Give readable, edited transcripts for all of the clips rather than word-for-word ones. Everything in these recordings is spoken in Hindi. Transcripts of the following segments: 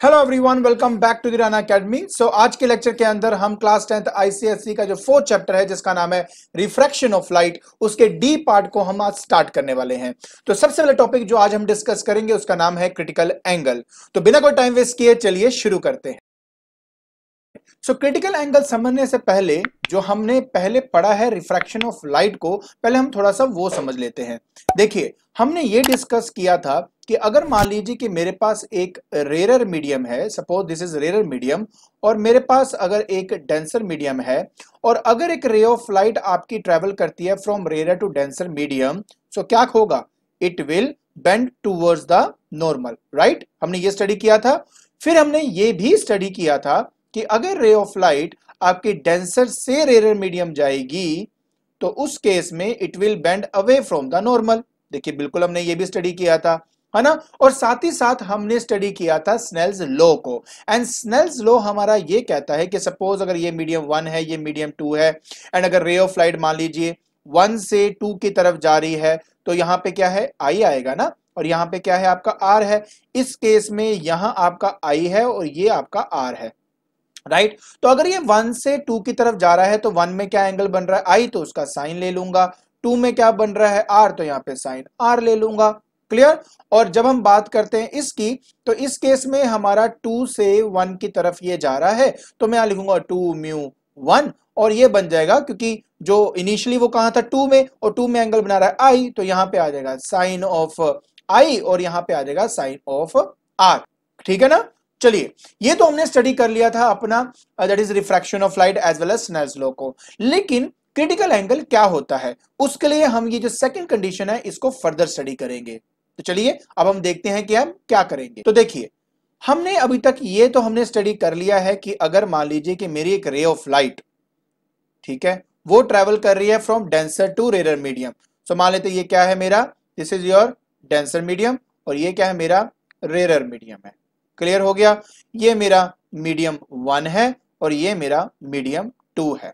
Hello everyone, welcome back to the Rana academy. So आज के लेक्चर के अंदर हम क्लास 10th आईसीएसई का जो 4th चैप्टर है जिसका नाम है रिफ्रैक्शन ऑफ लाइट, उसके डी पार्ट को हम आज स्टार्ट करने वाले हैं। तो सबसे पहले टॉपिक जो आज हम डिस्कस करेंगे उसका नाम है क्रिटिकल एंगल। तो बिना कोई टाइम वेस्ट किए चलिए शुरू करते हैं। सो क्रिटिकल एंगल समझने से पहले जो हमने पहले पढ़ा है रिफ्रैक्शन ऑफ लाइट को, पहले हम थोड़ा सा वो समझ लेते हैं। देखिए, हमने ये डिस्कस किया था कि अगर मान लीजिए कि मेरे पास एक रेयर मीडियम है, suppose this is rare medium, और मेरे पास अगर एक डेंसर मीडियम है, और अगर एक रे ऑफ लाइट आपकी ट्रेवल करती है from rare to denser medium, so क्या होगा? It will bend towards the normal, right? हमने ये स्टडी किया था। फिर हमने ये भी स्टडी किया था कि अगर रे ऑफ लाइट आपकी डेंसर से रेयर मीडियम जाएगी तो उस केस में it will bend away from the normal. देखिए, बिल्कुल हमने ये भी स्टडी किया था, है ना। और साथ ही साथ हमने स्टडी किया था स्नेल्स लॉ को। एंड स्नेल्स लॉ हमारा ये कहता है कि सपोज अगर ये मीडियम 1 है, ये मीडियम 2 है, एंड अगर रे ऑफ लाइट मान लीजिए 1 से 2 की तरफ जा रही है, तो यहां पे क्या है? आई आएगा ना, और यहां पे क्या है? आपका आर है। इस केस में यहां आपका आई है और ये आपका आर है, राइट। तो अगर ये 1 से 2 की तरफ जा रहा है तो 1 में क्या एंगल बन रहा है? आई, तो उसका साइन ले लूंगा। 2 में क्या बन रहा है? आर, तो यहां पे साइन आर ले लूंगा। क्लियर? और जब हम बात करते हैं इसकी, तो इस केस में हमारा 2 से 1 की तरफ ये जा रहा है, तो मैं यहां लिखूंगा 2 म्यू 1, और ये बन जाएगा, क्योंकि जो इनिशियली वो कहां था? 2 में, और 2 में एंगल बना रहा है आई, तो यहां पे आ जाएगा साइन ऑफ आई, और यहां पे आ जाएगा साइन ऑफ आर। ठीक है ना? चलिए, ये तो हमने स्टडी कर लिया था अपना, that is refraction of light as well as Snell's law को। लेकिन क्रिटिकल एंगल क्या होता है, उसके लिए हम ये जो सेकंड कंडीशन है इसको फर्दर स्टडी करेंगे। तो चलिए अब हम देखते हैं कि हम क्या करेंगे। तो देखिए, हमने अभी तक ये तो हमने स्टडी कर लिया है कि अगर मान लीजिए कि मेरी एक रे ऑफ लाइट, ठीक है, वो ट्रेवल कर रही है from denser to rare medium. So मान लेते ये क्या है मेरा? This is your denser medium, और ये क्या है? मेरा रेयर मीडियम है। क्लियर हो गया? ये मेरा मीडियम 1 है और ये मेरा मीडियम 2 है।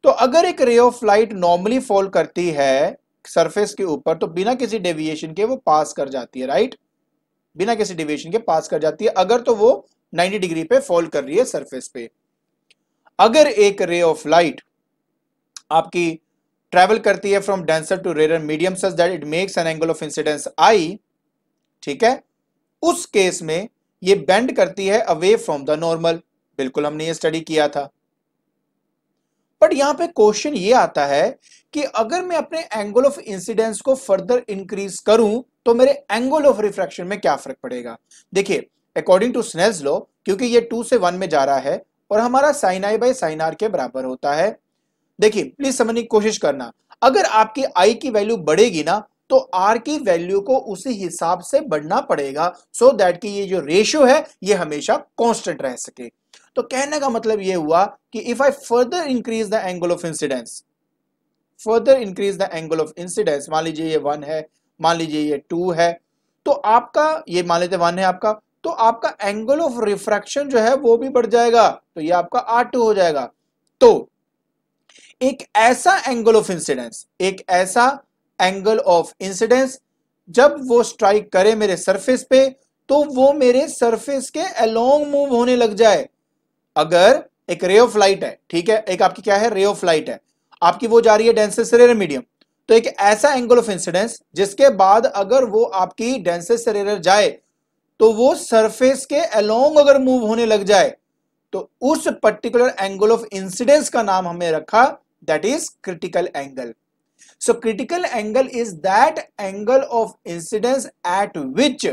तो अगर एक ray of light normally fall करती है सरफेस के ऊपर, तो बिना किसी डेविएशन के वो पास कर जाती है, राइट? बिना किसी डेविएशन के पास कर जाती है, अगर तो वो 90 डिग्री पे फॉल कर रही है सरफेस पे। अगर एक रे ऑफ लाइट आपकी ट्रेवल करती है from denser to rare medium such that it makes an angle of incidence i, ठीक है, उस केस में ये बेंड करती है अवे फ्रॉम द नॉर्मल। बिल्कुल हमने ये स्टडी किया था। बट यहां पे क्वेश्चन ये आता है कि अगर मैं अपने एंगल ऑफ इंसिडेंस को फर्दर इंक्रीज करूं तो मेरे एंगल ऑफ रिफ्रैक्शन में क्या फर्क पड़ेगा? देखिए, अकॉर्डिंग टू स्नेल्स लॉ, क्योंकि ये 2 से 1 में जा रहा है और हमारा sine i by sine r के बराबर होता है। देखिए, प्लीज समझने की कोशिश करना, अगर आपकी आई की वैल्यू बढ़ेगी ना, तो आर की वैल्यू को उसी हिसाब से बढ़ना पड़ेगा, सो दैट कि ये जो रेशियो है ये हमेशा कांस्टेंट रह सके। तो कहने का मतलब ये हुआ कि if I further increase the angle of incidence, further increase the angle of incidence, मान लीजिए ये 1 है, मान लीजिए ये 2 है, तो आपका ये मान लेते 1 है आपका, तो आपका एंगल ऑफ रिफ्रैक्शन जो है वो भी बढ़ जाएगा, तो ये आपका R2 हो जाएगा। तो एक ऐसा एंगल ऑफ इंसिडेंस, एक ऐसा एंगल ऑफ इंसिडेंस जब वो स्ट्राइक करे मेरे सरफेस पे, तो वो मेरे सरफेस के अलोंग मूव होने लग जाए। अगर एक रे ऑफ लाइट है, ठीक है, एक आपकी क्या है? रे ऑफ लाइट है आपकी, वो जा रही है डेंसर से रेयर मीडियम, तो एक ऐसा एंगल ऑफ इंसिडेंस जिसके बाद अगर वो आपकी डेंसर से रेयर जाए तो वो सरफेस के अलोंग अगर मूव होने लग जाए, तो उस पर्टिकुलर एंगल ऑफ इंसिडेंस का नाम हमने रखा, that is critical angle. So critical angle is that angle of incidence at which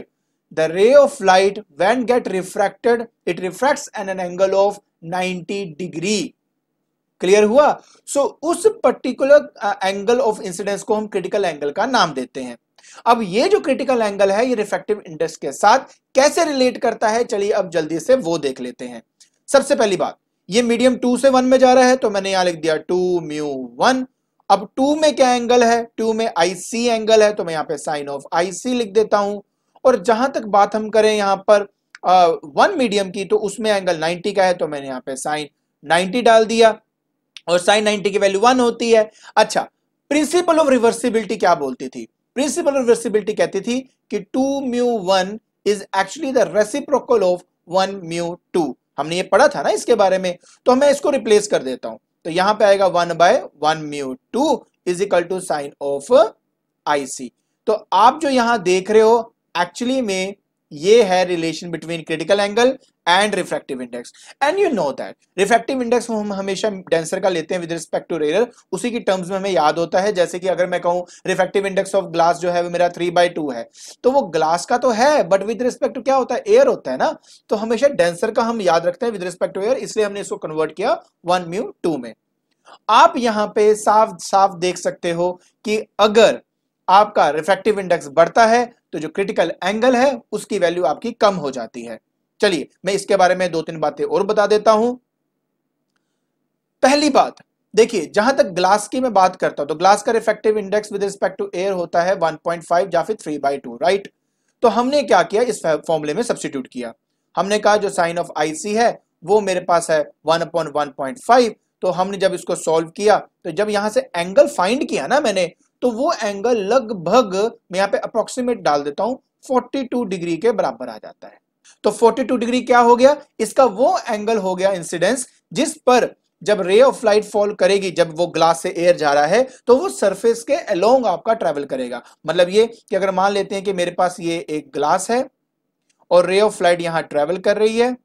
the ray of light when get refracted, it refracts at an angle of 90 degree. Clear हुआ? सो उस पर्टिकुलर एंगल ऑफ इंसिडेंस को हम क्रिटिकल एंगल का नाम देते हैं। अब ये जो क्रिटिकल एंगल है ये रिफ्रैक्टिव इंडेक्स के साथ कैसे रिलेट करता है, चलिए अब जल्दी से वो देख लेते हैं। सबसे पहली बात, ये मीडियम 2 से 1 में जा रहा है, तो मैंने यहां लिख दिया 2 म्यू 1। अब 2 में क्या एंगल है? 2 में आईसी एंगल है, तो मैं यहां पे साइन ऑफ आईसी लिख देता हूं। और जहां तक बात हम करें यहां पर 1 मीडियम की, तो उसमें एंगल 90 का है, तो मैंने यहां पे साइन 90 डाल दिया, और साइन 90 की वैल्यू 1 होती है। अच्छा, प्रिंसिपल ऑफ रिवर्सिबिलिटी क्या बोलती थी? प्रिंसिपल ऑफ रिवर्सिबिलिटी कहती थी कि 2 mu 1 is actually the reciprocal of 1 mu 2, हमने ये पढ़ा था ना इसके बारे में, तो मैं इसको रिप्लेस कर देता हूं, तो यहां पे आएगा 1/1 mu 2 is equal to sine of IC। तो आप जो यहां देख रहे हो एक्चुअली में ये है relation between critical angle and refractive index. And you know that refractive index हम हमेशा डेंसर का लेते हैं विद रिस्पेक्ट टू रेयर, उसी की टर्म्स में हमें याद होता है। जैसे कि अगर मैं कहूं रिफ्रैक्टिव इंडेक्स ऑफ ग्लास जो है वो मेरा 3/2 है, तो वो ग्लास का तो है बट विद रिस्पेक्ट टू क्या होता है, एयर होता है ना, तो हमेशा डेंसर का हम याद रखते हैं विद रिस्पेक्ट टू एयर, इसलिए हमने इसको कन्वर्ट किया 1 म्यू 2 में। आप यहां पे साफ साफ देख सकते हो कि अगर आपका रिफ्रैक्टिव इंडेक्स बढ़ता है तो जो क्रिटिकल एंगल है उसकी वैल्यू आपकी कम हो जाती है। चलिए मैं इसके बारे में 2-3 बातें और बता देता हूं। पहली बात देखिए, जहां तक ग्लास की मैं बात करता हूं तो ग्लास का refractive index with respect to air होता है 1.5 या फिर 3/2, राइट। तो हमने क्या किया, इस फॉर्मूले में सब्स्टिट्यूट किया। हमने कहा जो साइन ऑफ IC है वो मेरे पास है 1/1.5, तो हमने जब इसको सॉल्व किया तो जब यहां से एंगल फाइंड किया ना मैंने, तो वो एंगल लगभग मैं यहां पे अप्रोक्सीमेट डाल देता हूं 42 डिग्री के बराबर आ जाता है। तो 42 डिग्री क्या हो गया, इसका वो एंगल हो गया इंसिडेंस जिस पर जब रे ऑफ लाइट फॉल करेगी, जब वो ग्लास से एयर जा रहा है तो वो सरफेस के अलोंग आपका ट्रेवल करेगा। मतलब ये कि अगर मान लेते हैं कि मेरे पास ये एक ग्लास है और रे ऑफ लाइट यहां ट्रेवल कर रही है,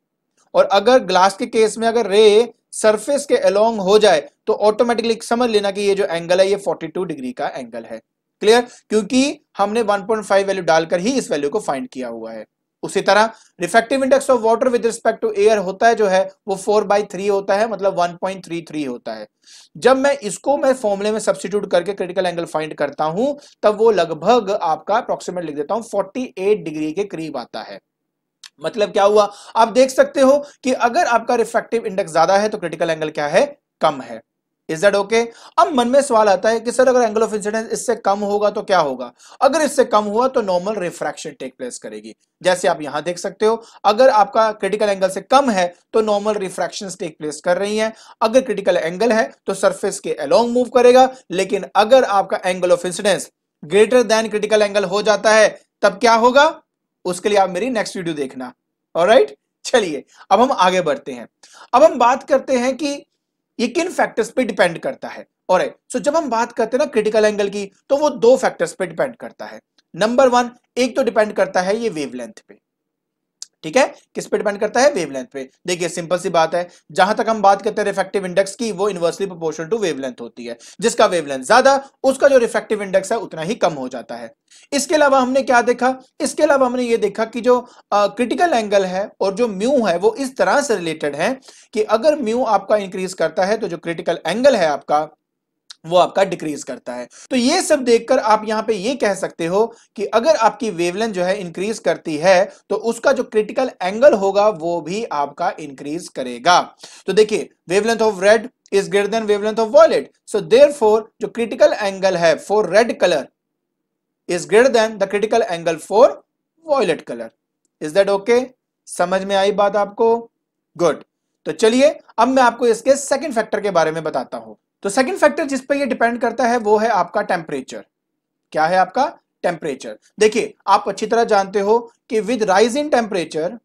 और अगर ग्लास के केस में अगर रे सरफेस के अलोंग हो जाए तो ऑटोमेटिकली समझ लेना कि ये जो एंगल है ये 42 डिग्री का एंगल है। क्लियर, क्योंकि हमने 1.5 वैल्यू डालकर ही इस वैल्यू को फाइंड किया हुआ है। उसी तरह refractive index of water with respect to air होता है जो है वो 4/3 होता है, मतलब 1.33 होता है। जब मैं इसको मैं फॉर्मूले में सब्स्टिट्यूट करके क्रिटिकल एंगल फाइंड करता हूं तब वो लगभग आपका अप्रोक्सीमेट लिख देता हूं 48 डिग्री के करीब आता है। मतलब क्या हुआ, आप देख सकते हो कि अगर आपका रिफ्रैक्टिव इंडेक्स ज्यादा है तो क्रिटिकल एंगल क्या है, कम है। Is that okay? अब मन में सवाल आता है कि सर अगर एंगल ऑफ इंसिडेंस इससे कम होगा तो क्या होगा? अगर इससे कम हुआ तो नॉर्मल रिफ्रैक्शन टेक प्लेस करेगी। जैसे आप यहां देख सकते हो, अगर आपका क्रिटिकल एंगल से कम है तो नॉर्मल रिफ्रैक्शंस टेक प्लेस कर रही हैं। अगर क्रिटिकल एंगल है तो सरफेस के अलोंग मूव करेगा, लेकिन अगर आपका angle of incidence greater than critical angle हो जाता है तब क्या होगा, उसके लिए आप मेरी नेक्स्ट वीडियो देखना। ऑलराइट, चलिए अब हम आगे बढ़ते हैं। अब हम बात करते हैं कि ये किन फैक्टर्स पे डिपेंड करता है। ऑलराइट, सो जब हम बात करते हैं ना क्रिटिकल एंगल की तो वो 2 फैक्टर्स पे डिपेंड करता है। नंबर 1, एक तो डिपेंड करता है ये वेवलेंथ पे। ठीक है, किस पे डिपेंड करता है, वेवलेंथ पे। देखिए सिंपल सी बात है, जहां तक हम बात करते हैं रिफ्रैक्टिव इंडेक्स की वो इनवर्सली प्रोपोर्शनल टू वेवलेंथ होती है। जिसका वेवलेंथ ज्यादा उसका जो रिफ्रैक्टिव इंडेक्स है उतना ही कम हो जाता है। इसके अलावा हमने क्या देखा, इसके अलावा हमने ये देखा कि जो क्रिटिकल एंगल है और जो म्यू है वो इस तरह से रिलेटेड है कि अगर म्यू आपका इंक्रीज करता है तो जो क्रिटिकल एंगल है आपका वो आपका डिक्रीज करता है। तो ये सब देखकर आप यहां पे ये कह सकते हो कि अगर आपकी वेवलेंथ जो है इंक्रीज करती है तो उसका जो क्रिटिकल एंगल होगा वो भी आपका इंक्रीज करेगा। तो देखिए wavelength of red is greater than wavelength of violet, so therefore जो क्रिटिकल एंगल है for red colour is greater than the critical angle for violet colour. Is that okay? समझ में आई बात आपको? गुड। तो चलिए अब मैं आपको इसके सेकंड फैक्टर के बारे में बताता हूं। तो सेकंड फैक्टर जिस पे ये डिपेंड करता है वो है आपका टेम्परेचर। क्या है आपका? टेम्परेचर। देखिए आप अच्छी तरह जानते हो कि with rise in temperature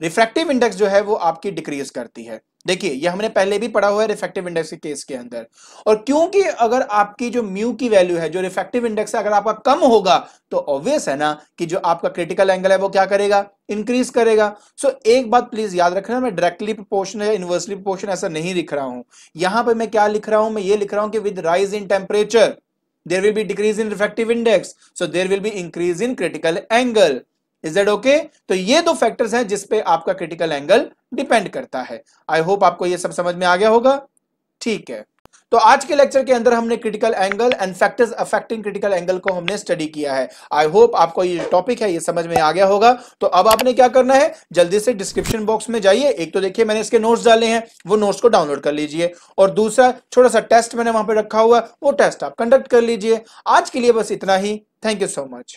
refractive index जो है वो आपकी डिक्रीज करती है। देखिए ये हमने पहले भी पढ़ा हुआ है रिफ्रैक्टिव इंडेक्स के केस के अंदर। और क्योंकि अगर आपकी जो म्यू की वैल्यू है, जो रिफ्रैक्टिव इंडेक्स है, अगर आपका कम होगा तो ऑब्वियस है ना कि जो आपका क्रिटिकल एंगल है वो क्या करेगा, इंक्रीज करेगा। सो एक बात प्लीज याद रखना, मैं डायरेक्टली प्रोपोर्शनल या इनवर्सली प्रोपोर्शनल ऐसा नहीं लिख रहा हूं। यहां पर मैं क्या लिख रहा हूं, मैं ये लिख रहा हूं कि with rise in temperature there will be decrease in refractive index, so there will be increase in critical angle. Is that okay? तो ये 2 फैक्टर्स हैं जिस पे आपका क्रिटिकल एंगल डिपेंड करता है। आई होप आपको ये सब समझ में आ गया होगा। ठीक है, तो आज के लेक्चर के अंदर हमने critical angle and factors affecting critical angle को हमने स्टडी किया है। आई होप आपको ये टॉपिक है ये समझ में आ गया होगा। तो अब आपने क्या करना है, जल्दी से डिस्क्रिप्शन बॉक्स में जाइए। एक तो देखिए मैंने इसके नोट्स डाले हैं, वो नोट्स को डाउनलोड कर लीजिए, और दूसरा छोटा सा टेस्ट मैंने वहां पे रखा हुआ, वो टेस्ट आप कंडक्ट कर लीजिए। आज के लिए बस इतना ही। Thank you so much.